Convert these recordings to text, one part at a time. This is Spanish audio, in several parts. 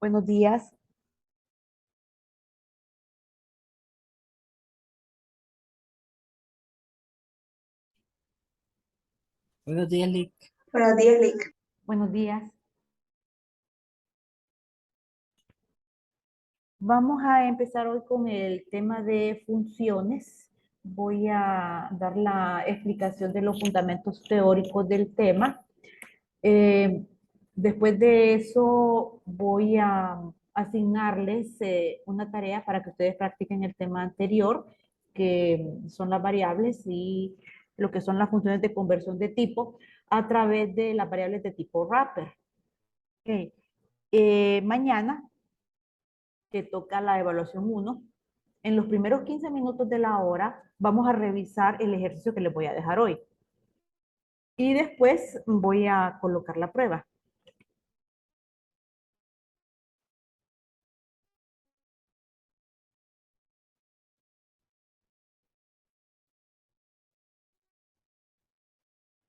Buenos días. Buenos días, Lick. Buenos días, Lick. Buenos días. Vamos a empezar hoy con el tema de funciones. Voy a dar la explicación de los fundamentos teóricos del tema. Después de eso voy a asignarles una tarea para que ustedes practiquen el tema anterior, que son las variables y lo que son las funciones de conversión de tipo a través de las variables de tipo wrapper. Okay. Mañana, que toca la evaluación 1, en los primeros 15 minutos de la hora vamos a revisar el ejercicio que les voy a dejar hoy. Y después voy a colocar la prueba.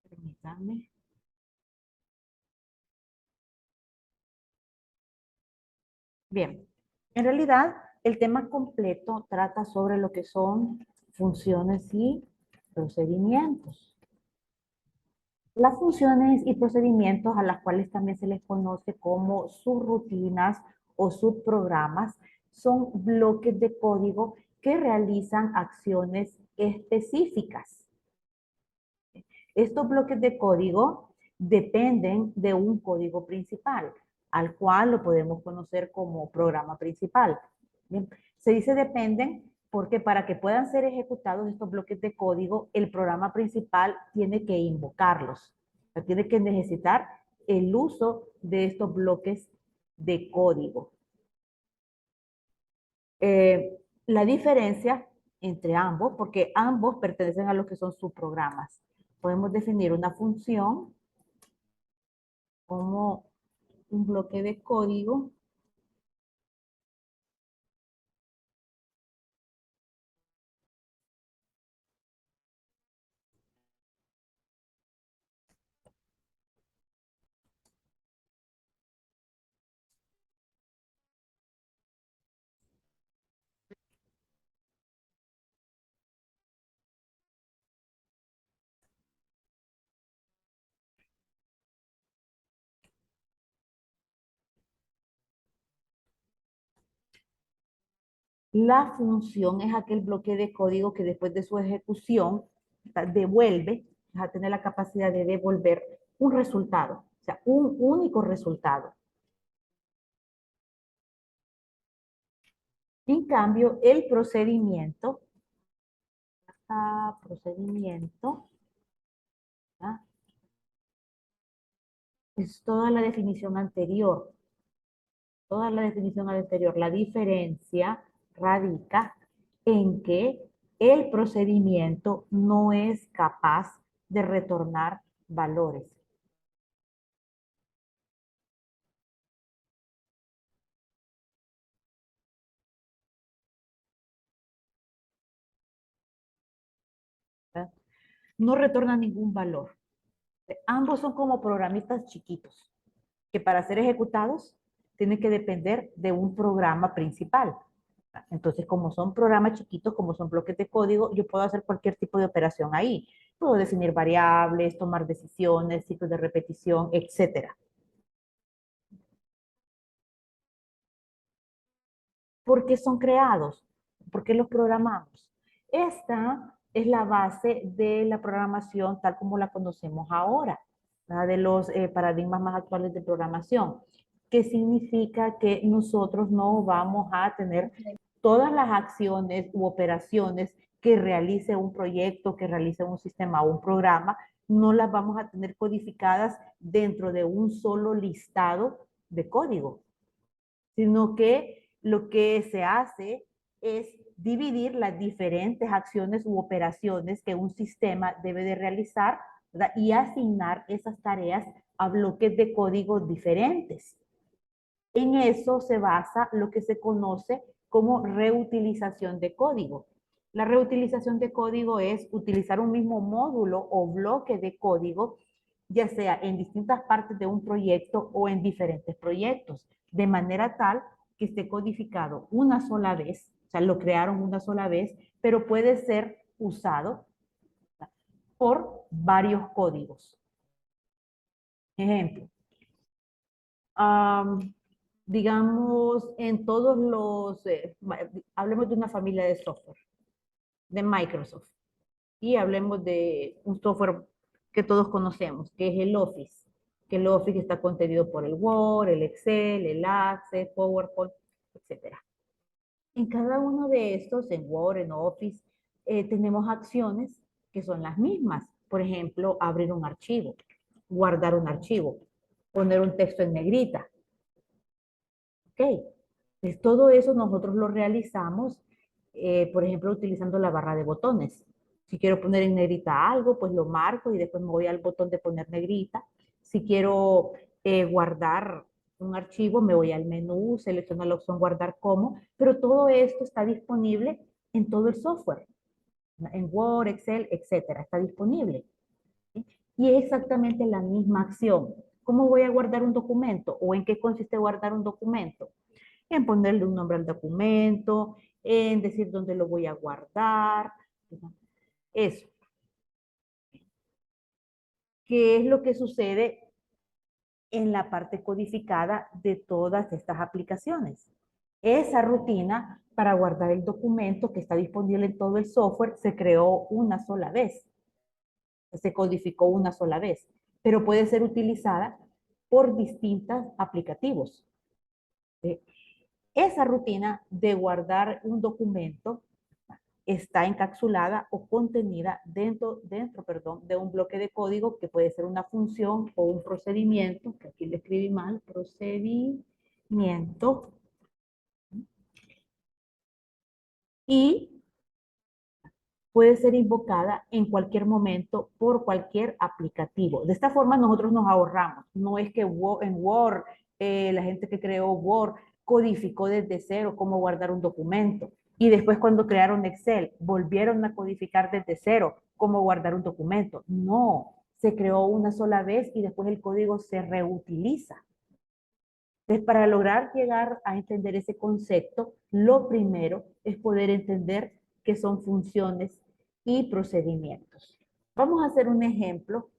Permítanme. Bien, en realidad el tema completo trata sobre lo que son funciones y procedimientos. Las funciones y procedimientos, a las cuales también se les conoce como subrutinas o subprogramas, son bloques de código que realizan acciones específicas. Estos bloques de código dependen de un código principal, al cual lo podemos conocer como programa principal. Bien, se dice dependen porque para que puedan ser ejecutados estos bloques de código, el programa principal tiene que invocarlos. O sea, tiene que necesitar el uso de estos bloques de código. La diferencia entre ambos, porque ambos pertenecen a lo que son subprogramas. Podemos definir una función como un bloque de código La función es aquel bloque de código que después de su ejecución devuelve, va a tener la capacidad de devolver un resultado, o sea, un único resultado. En cambio, el procedimiento, ¿ya? Es toda la definición anterior. Toda la definición anterior. La diferencia radica en que el procedimiento no es capaz de retornar valores. ¿Verdad? No retorna ningún valor. Ambos son como programistas chiquitos, que para ser ejecutados tienen que depender de un programa principal. Entonces, como son programas chiquitos, como son bloques de código, yo puedo hacer cualquier tipo de operación ahí. Puedo definir variables, tomar decisiones, ciclos de repetición, etcétera. ¿Por qué son creados? ¿Por qué los programamos? Esta es la base de la programación tal como la conocemos ahora, ¿verdad? De los paradigmas más actuales de programación, que significa que nosotros no vamos a tener todas las acciones u operaciones que realice un proyecto, que realice un sistema o un programa, no las vamos a tener codificadas dentro de un solo listado de código, sino que lo que se hace es dividir las diferentes acciones u operaciones que un sistema debe de realizar, ¿verdad? Y asignar esas tareas a bloques de código diferentes. En eso se basa lo que se conoce como reutilización de código. La reutilización de código es utilizar un mismo módulo o bloque de código, ya sea en distintas partes de un proyecto o en diferentes proyectos, de manera tal que esté codificado una sola vez, o sea, lo crearon una sola vez, pero puede ser usado por varios códigos. Ejemplo, digamos, en todos los, hablemos de una familia de software, de Microsoft, y hablemos de un software que todos conocemos, que es el Office, que el Office está contenido por el Word, el Excel, el Access, PowerPoint, etc. En cada uno de estos, en Word, en Office, tenemos acciones que son las mismas. Por ejemplo, abrir un archivo, guardar un archivo, poner un texto en negrita. ¿Ok? Pues todo eso nosotros lo realizamos, por ejemplo, utilizando la barra de botones. Si quiero poner en negrita algo, pues lo marco y después me voy al botón de poner negrita. Si quiero guardar un archivo, me voy al menú, selecciono la opción guardar como, pero todo esto está disponible en todo el software, en Word, Excel, etcétera, está disponible. ¿Sí? Y es exactamente la misma acción. ¿Cómo voy a guardar un documento? ¿O en qué consiste guardar un documento? En ponerle un nombre al documento, en decir dónde lo voy a guardar. Eso. ¿Qué es lo que sucede en la parte codificada de todas estas aplicaciones? Esa rutina para guardar el documento que está disponible en todo el software se creó una sola vez. Se codificó una sola vez, pero puede ser utilizada por distintos aplicativos. ¿Sí? Esa rutina de guardar un documento está encapsulada o contenida dentro de un bloque de código que puede ser una función o un procedimiento, que aquí le escribí mal, procedimiento, y puede ser invocada en cualquier momento por cualquier aplicativo. De esta forma nosotros nos ahorramos. No es que en Word, la gente que creó Word codificó desde cero cómo guardar un documento. Y después cuando crearon Excel, volvieron a codificar desde cero cómo guardar un documento. No, se creó una sola vez y después el código se reutiliza. Entonces, para lograr llegar a entender ese concepto, lo primero es poder entender qué son funciones y procedimientos. Vamos a hacer un ejemplo.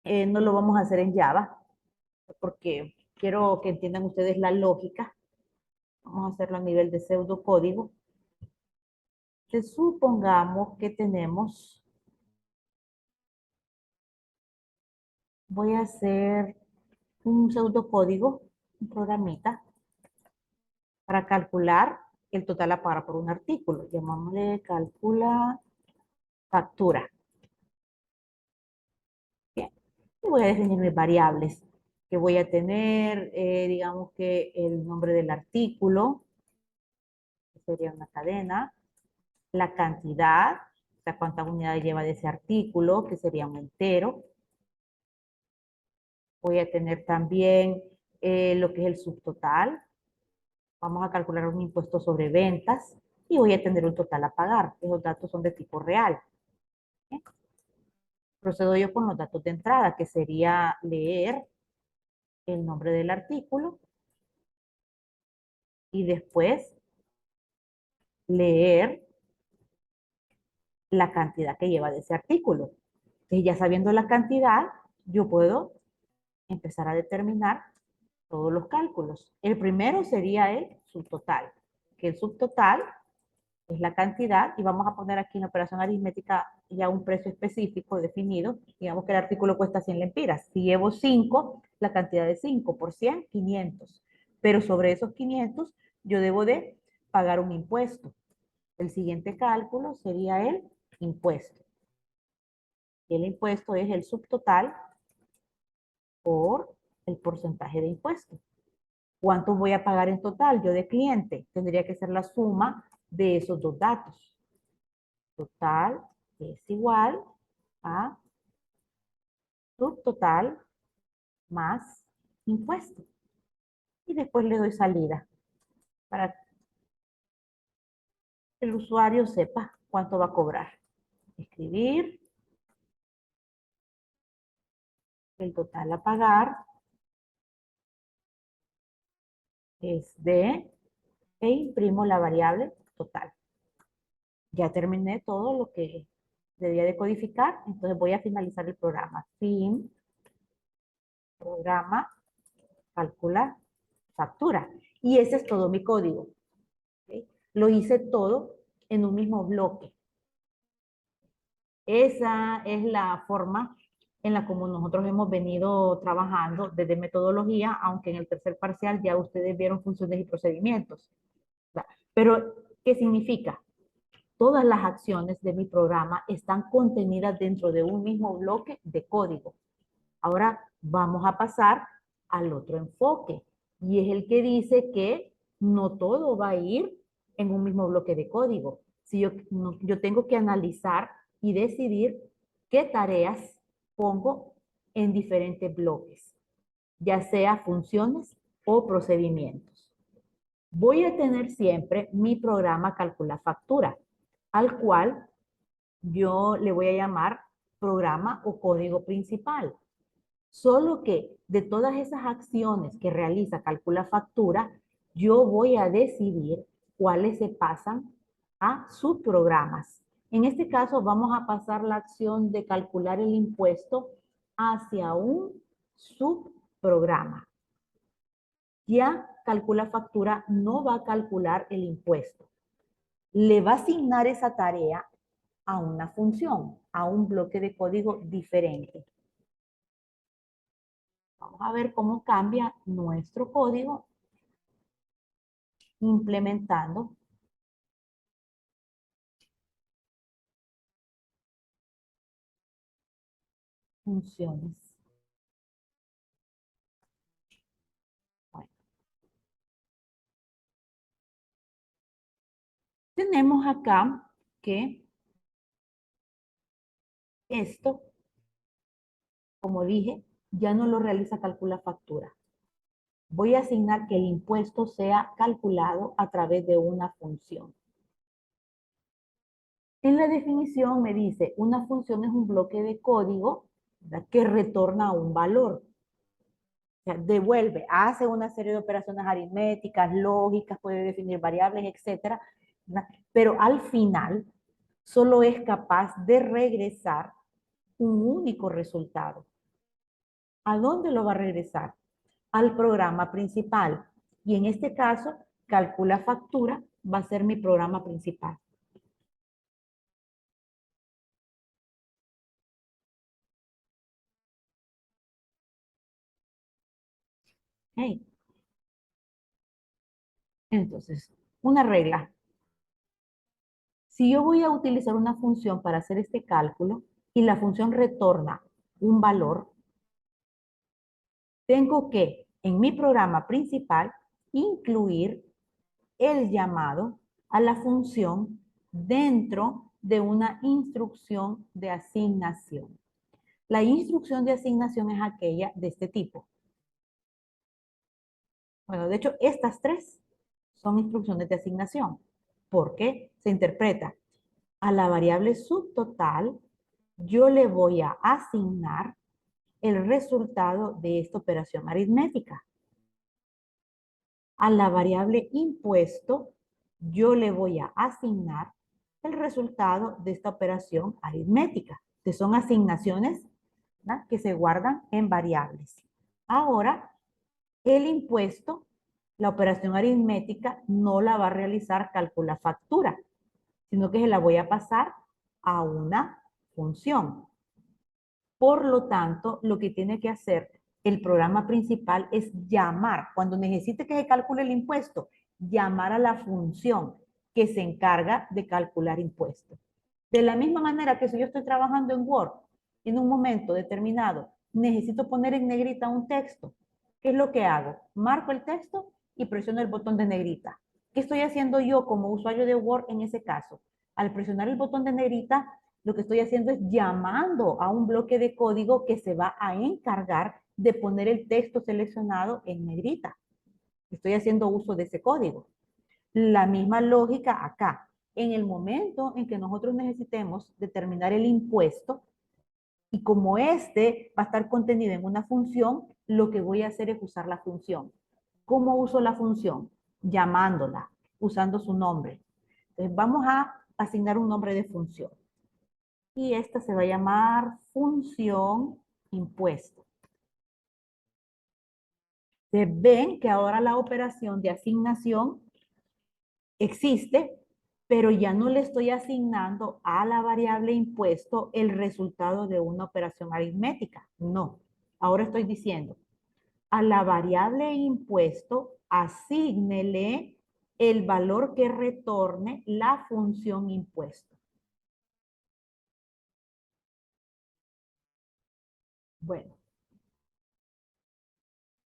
No lo vamos a hacer en Java, porque quiero que entiendan ustedes la lógica. Vamos a hacerlo a nivel de pseudocódigo. Supongamos que tenemos, voy a hacer un pseudocódigo, un programita, para calcular el total a pagar por un artículo. Llamámosle calcula factura. Bien. Y voy a definir mis variables que voy a tener, digamos que el nombre del artículo, que sería una cadena, la cantidad, o sea, cuántas unidades lleva de ese artículo, que sería un entero. Voy a tener también lo que es el subtotal. Vamos a calcular un impuesto sobre ventas y voy a tener un total a pagar. Esos datos son de tipo real. ¿Sí? Procedo yo con los datos de entrada, que sería leer el nombre del artículo y después leer la cantidad que lleva de ese artículo. Entonces, ya sabiendo la cantidad, yo puedo empezar a determinar todos los cálculos. El primero sería el subtotal, que el subtotal es la cantidad, y vamos a poner aquí en operación aritmética ya un precio específico definido. Digamos que el artículo cuesta 100 lempiras. Si llevo 5, la cantidad de 5 por 100, 500. Pero sobre esos 500 yo debo de pagar un impuesto. El siguiente cálculo sería el impuesto. El impuesto es el subtotal por el porcentaje de impuesto. ¿Cuánto voy a pagar en total yo de cliente? Tendría que ser la suma de esos dos datos. Total es igual a subtotal más impuesto. Y después le doy salida para que el usuario sepa cuánto va a cobrar. Escribir el total a pagar es de, e imprimo la variable total. Ya terminé todo lo que debía de codificar, entonces voy a finalizar el programa. Fin, programa, calcula, factura. Y ese es todo mi código. ¿Okay? Lo hice todo en un mismo bloque. Esa es la forma en la como nosotros hemos venido trabajando desde metodología, aunque en el tercer parcial ya ustedes vieron funciones y procedimientos. Pero, ¿qué significa? Todas las acciones de mi programa están contenidas dentro de un mismo bloque de código. Ahora vamos a pasar al otro enfoque, y es el que dice que no todo va a ir en un mismo bloque de código. Si yo tengo que analizar y decidir qué tareas pongo en diferentes bloques, ya sea funciones o procedimientos. Voy a tener siempre mi programa calcula factura, al cual yo le voy a llamar programa o código principal. Solo que de todas esas acciones que realiza calcula factura, yo voy a decidir cuáles se pasan a subprogramas. En este caso vamos a pasar la acción de calcular el impuesto hacia un subprograma. Ya calcula factura no va a calcular el impuesto. Le va a asignar esa tarea a una función, a un bloque de código diferente. Vamos a ver cómo cambia nuestro código implementando funciones. Bueno, tenemos acá que esto, como dije, ya no lo realiza calcula factura. Voy a asignar que el impuesto sea calculado a través de una función. En la definición me dice, una función es un bloque de código, ¿verdad?, que retorna un valor. O sea, devuelve, hace una serie de operaciones aritméticas, lógicas, puede definir variables, etcétera, ¿verdad? Pero al final solo es capaz de regresar un único resultado. ¿A dónde lo va a regresar? Al programa principal. Y en este caso, calcula factura va a ser mi programa principal. ¿Okay? Entonces, una regla. Si yo voy a utilizar una función para hacer este cálculo y la función retorna un valor, tengo que, en mi programa principal, incluir el llamado a la función dentro de una instrucción de asignación. La instrucción de asignación es aquella de este tipo. Bueno, de hecho, estas tres son instrucciones de asignación, porque se interpreta a la variable subtotal, yo le voy a asignar el resultado de esta operación aritmética. A la variable impuesto, yo le voy a asignar el resultado de esta operación aritmética, que son asignaciones, ¿verdad?, que se guardan en variables. Ahora, el impuesto, la operación aritmética, no la va a realizar calcula factura, sino que se la voy a pasar a una función. Por lo tanto, lo que tiene que hacer el programa principal es llamar, cuando necesite que se calcule el impuesto, llamar a la función que se encarga de calcular impuestos. De la misma manera que si yo estoy trabajando en Word, en un momento determinado, necesito poner en negrita un texto. ¿Qué es lo que hago? Marco el texto y presiono el botón de negrita. ¿Qué estoy haciendo yo como usuario de Word en ese caso? Al presionar el botón de negrita, lo que estoy haciendo es llamando a un bloque de código que se va a encargar de poner el texto seleccionado en negrita. Estoy haciendo uso de ese código. La misma lógica acá. En el momento en que nosotros necesitemos determinar el impuesto, y como este va a estar contenido en una función, lo que voy a hacer es usar la función. ¿Cómo uso la función? Llamándola, usando su nombre. Entonces vamos a asignar un nombre de función. Y esta se va a llamar función impuesto. Ustedes ven que ahora la operación de asignación existe, pero ya no le estoy asignando a la variable impuesto el resultado de una operación aritmética. No. Ahora estoy diciendo, a la variable impuesto, asígnele el valor que retorne la función impuesto. Bueno,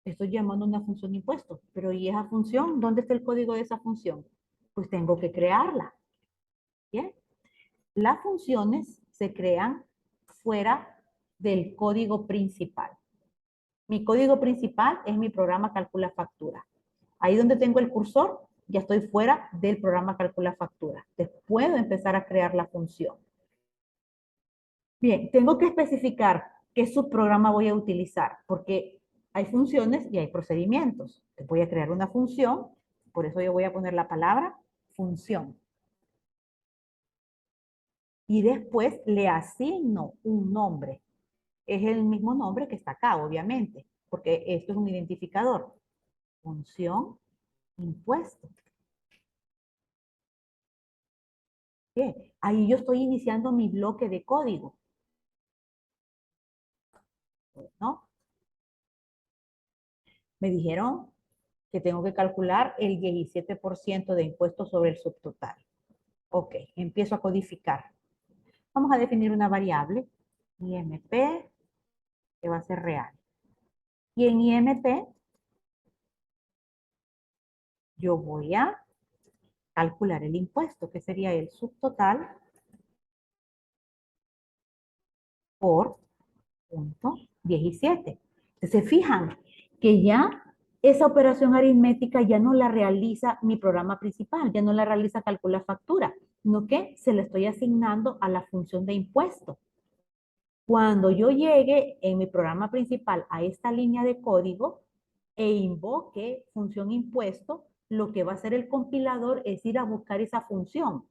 estoy llamando una función impuesto, pero ¿y esa función? ¿Dónde está el código de esa función? Pues tengo que crearla. ¿Bien? Las funciones se crean fuera del código principal. Mi código principal es mi programa Calcula Factura. Ahí donde tengo el cursor, ya estoy fuera del programa Calcula Factura. Entonces puedo empezar a crear la función. Bien, tengo que especificar qué subprograma voy a utilizar, porque hay funciones y hay procedimientos. Entonces voy a crear una función, por eso yo voy a poner la palabra función. Y después le asigno un nombre. Es el mismo nombre que está acá, obviamente, porque esto es un identificador. Función impuesto. Bien, ahí yo estoy iniciando mi bloque de código, ¿no? Me dijeron que tengo que calcular el 17% de impuestos sobre el subtotal. Ok, empiezo a codificar. Vamos a definir una variable, IMP, que va a ser real. Y en IMP yo voy a calcular el impuesto, que sería el subtotal por punto 17. Se fijan que ya esa operación aritmética ya no la realiza mi programa principal, ya no la realiza calcula factura, sino que se le estoy asignando a la función de impuesto. Cuando yo llegue en mi programa principal a esta línea de código e invoque función impuesto, lo que va a hacer el compilador es ir a buscar esa función.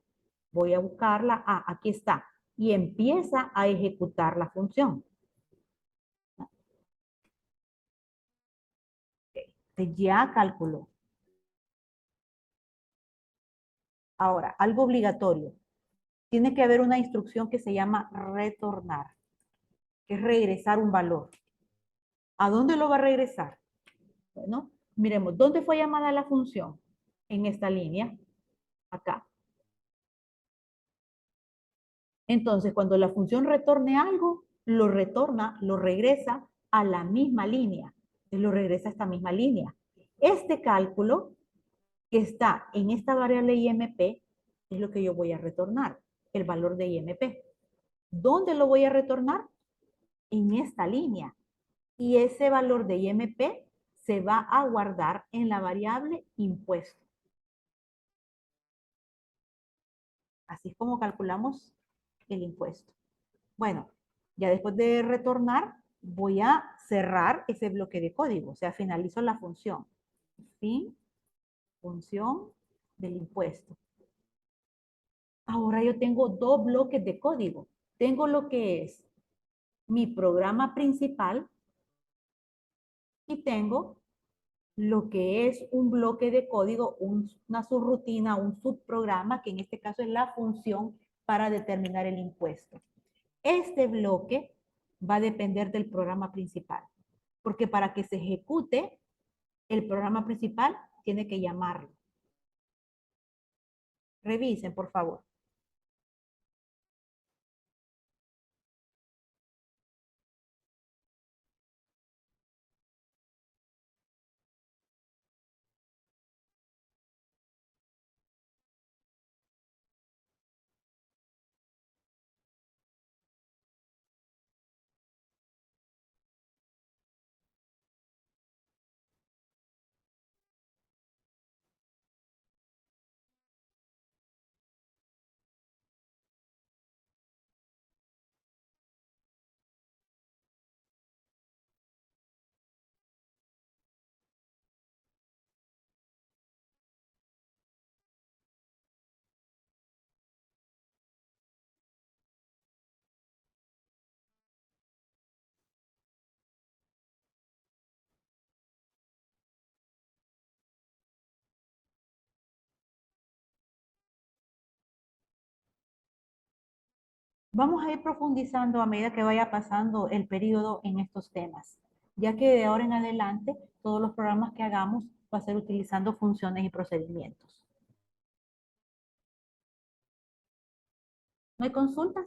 Voy a buscarla, aquí está, y empieza a ejecutar la función. Ya calculó. Ahora, algo obligatorio. Tiene que haber una instrucción que se llama retornar, que es regresar un valor. ¿A dónde lo va a regresar? Bueno, miremos, ¿dónde fue llamada la función? En esta línea, acá. Entonces, cuando la función retorne algo, lo retorna, lo regresa a la misma línea. Lo regresa a esta misma línea. Este cálculo que está en esta variable IMP es lo que yo voy a retornar, el valor de IMP. ¿Dónde lo voy a retornar? En esta línea. Y ese valor de IMP se va a guardar en la variable impuesto. Así es como calculamos el impuesto. Bueno, ya después de retornar, voy a cerrar ese bloque de código. O sea, finalizo la función. Fin, función del impuesto. Ahora yo tengo dos bloques de código. Tengo lo que es mi programa principal y tengo lo que es un bloque de código, una subrutina, un subprograma, que en este caso es la función para determinar el impuesto. Este bloque va a depender del programa principal, porque para que se ejecute el programa principal, tiene que llamarlo. Revisen, por favor. Vamos a ir profundizando a medida que vaya pasando el periodo en estos temas, ya que de ahora en adelante todos los programas que hagamos va a ser utilizando funciones y procedimientos. ¿No hay consultas?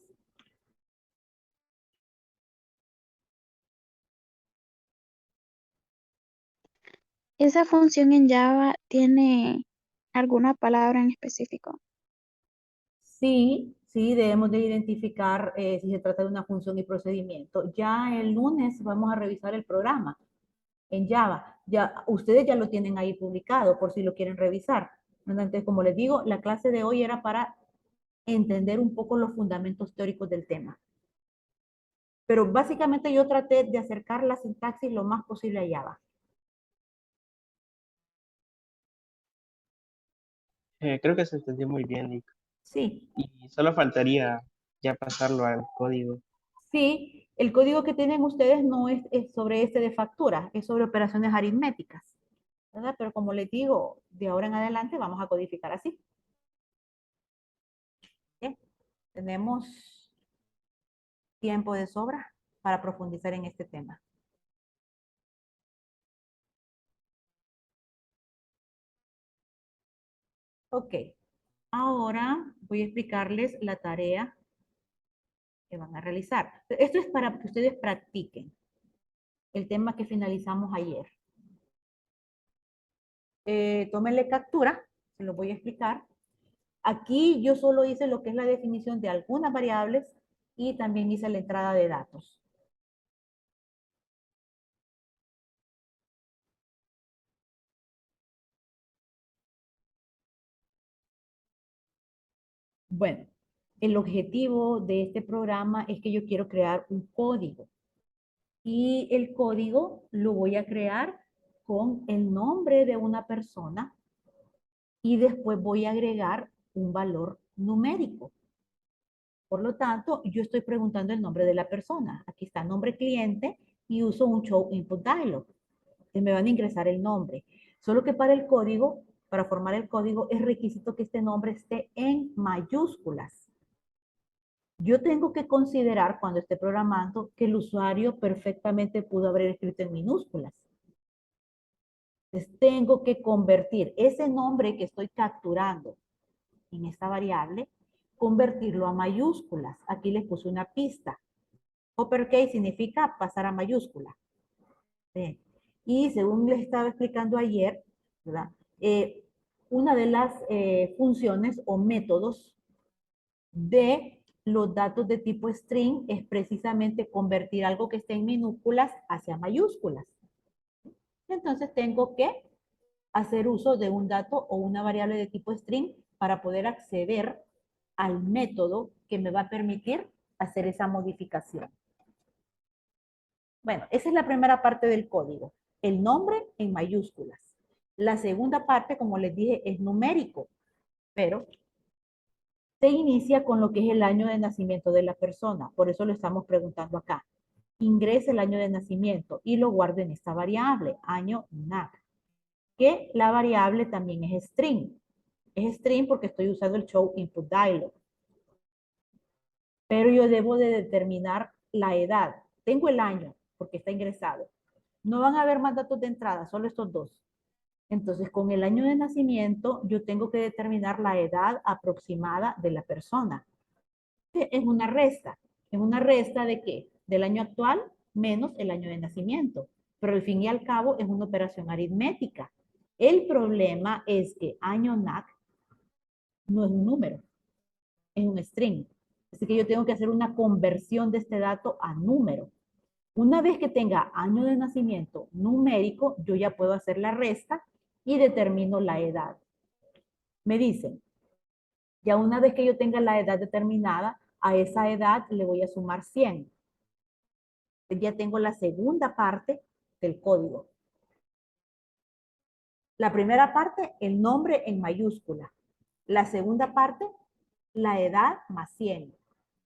¿Esa función en Java tiene alguna palabra en específico? Sí, sí, debemos de identificar si se trata de una función y procedimiento. Ya el lunes vamos a revisar el programa en Java. Ya, ustedes ya lo tienen ahí publicado por si lo quieren revisar. Entonces, como les digo, la clase de hoy era para entender un poco los fundamentos teóricos del tema. Pero básicamente yo traté de acercar la sintaxis lo más posible a Java. Creo que se entendió muy bien, Lick. Sí, Y solo faltaría ya pasarlo al código. sí, el código que tienen ustedes no es sobre este de factura, es sobre operaciones aritméticas, ¿verdad? Pero como les digo, de ahora en adelante vamos a codificar así. ¿Sí? Tenemos tiempo de sobra para profundizar en este tema. Ok, ahora voy a explicarles la tarea que van a realizar. Esto es para que ustedes practiquen el tema que finalizamos ayer. Tómenle captura, se lo voy a explicar. Aquí yo solo hice lo que es la definición de algunas variables y también hice la entrada de datos. Bueno, el objetivo de este programa es que yo quiero crear un código. Y el código lo voy a crear con el nombre de una persona y después voy a agregar un valor numérico. Por lo tanto, yo estoy preguntando el nombre de la persona. Aquí está nombre cliente y uso un show input dialog. Me van a ingresar el nombre. Solo que para el código, para formar el código, es requisito que este nombre esté en mayúsculas. Yo tengo que considerar cuando esté programando que el usuario perfectamente pudo haber escrito en minúsculas. Entonces tengo que convertir ese nombre que estoy capturando en esta variable, convertirlo a mayúsculas. Aquí les puse una pista. Uppercase significa pasar a mayúscula. ¿Sí? Y según les estaba explicando ayer, ¿verdad? Una de las funciones o métodos de los datos de tipo string es precisamente convertir algo que esté en minúsculas hacia mayúsculas. Entonces tengo que hacer uso de un dato o una variable de tipo string para poder acceder al método que me va a permitir hacer esa modificación. Bueno, esa es la primera parte del código, el nombre en mayúsculas. La segunda parte, como les dije, es numérico, pero se inicia con lo que es el año de nacimiento de la persona, por eso lo estamos preguntando acá. Ingrese el año de nacimiento y lo guarde en esta variable, año NAC, que la variable también es string. Es string porque estoy usando el show input dialog. Pero yo debo de determinar la edad. Tengo el año porque está ingresado. No van a haber más datos de entrada, solo estos dos. Entonces, con el año de nacimiento, yo tengo que determinar la edad aproximada de la persona. Es una resta. ¿Es una resta de qué? Del año actual menos el año de nacimiento. Pero al fin y al cabo es una operación aritmética. El problema es que año NAC no es un número, es un string. Así que yo tengo que hacer una conversión de este dato a número. Una vez que tenga año de nacimiento numérico, yo ya puedo hacer la resta y determino la edad. Me dicen, ya una vez que yo tenga la edad determinada, a esa edad le voy a sumar 100. Ya tengo la segunda parte del código. La primera parte, el nombre en mayúscula. La segunda parte, la edad más 100.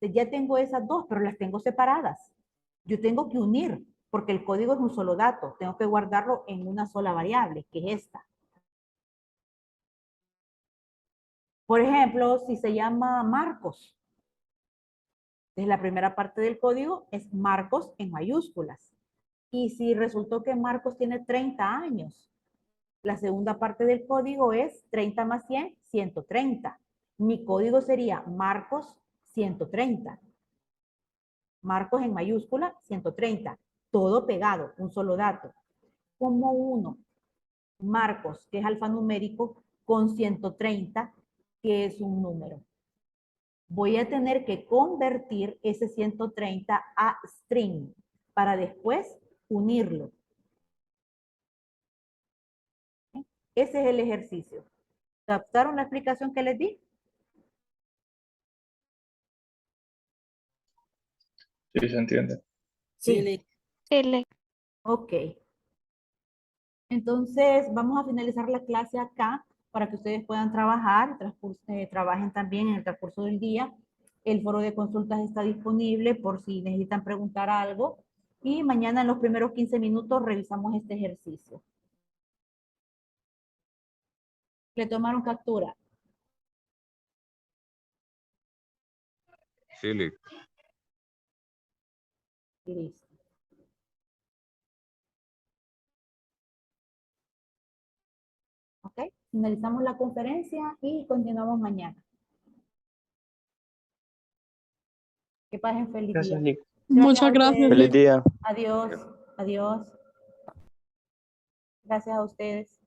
Ya tengo esas dos, pero las tengo separadas. Yo tengo que unir, porque el código es un solo dato. Tengo que guardarlo en una sola variable, que es esta. Por ejemplo, si se llama Marcos, Entonces, la primera parte del código es Marcos en mayúsculas. Y si resultó que Marcos tiene 30 años, la segunda parte del código es 30 más 100, 130. Mi código sería Marcos 130. Marcos en mayúscula, 130. Todo pegado, un solo dato. Como uno, Marcos, que es alfanumérico, con 130, que es un número. Voy a tener que convertir ese 130 a string para después unirlo. Ese es el ejercicio. ¿Captaron la explicación que les di? Sí, se entiende. Sí, Lick. Ele- Ok. Entonces, vamos a finalizar la clase acá para que ustedes puedan trabajar, trabajen también en el transcurso del día. El foro de consultas está disponible por si necesitan preguntar algo. Y mañana en los primeros 15 minutos revisamos este ejercicio. ¿Le tomaron captura? Sí, Lick. Listo. Ok, finalizamos la conferencia y continuamos mañana. Que pasen feliz día. Gracias, Lick. Gracias a Muchas gracias, ustedes. Lick. Feliz día. Adiós. Adiós. Gracias a ustedes.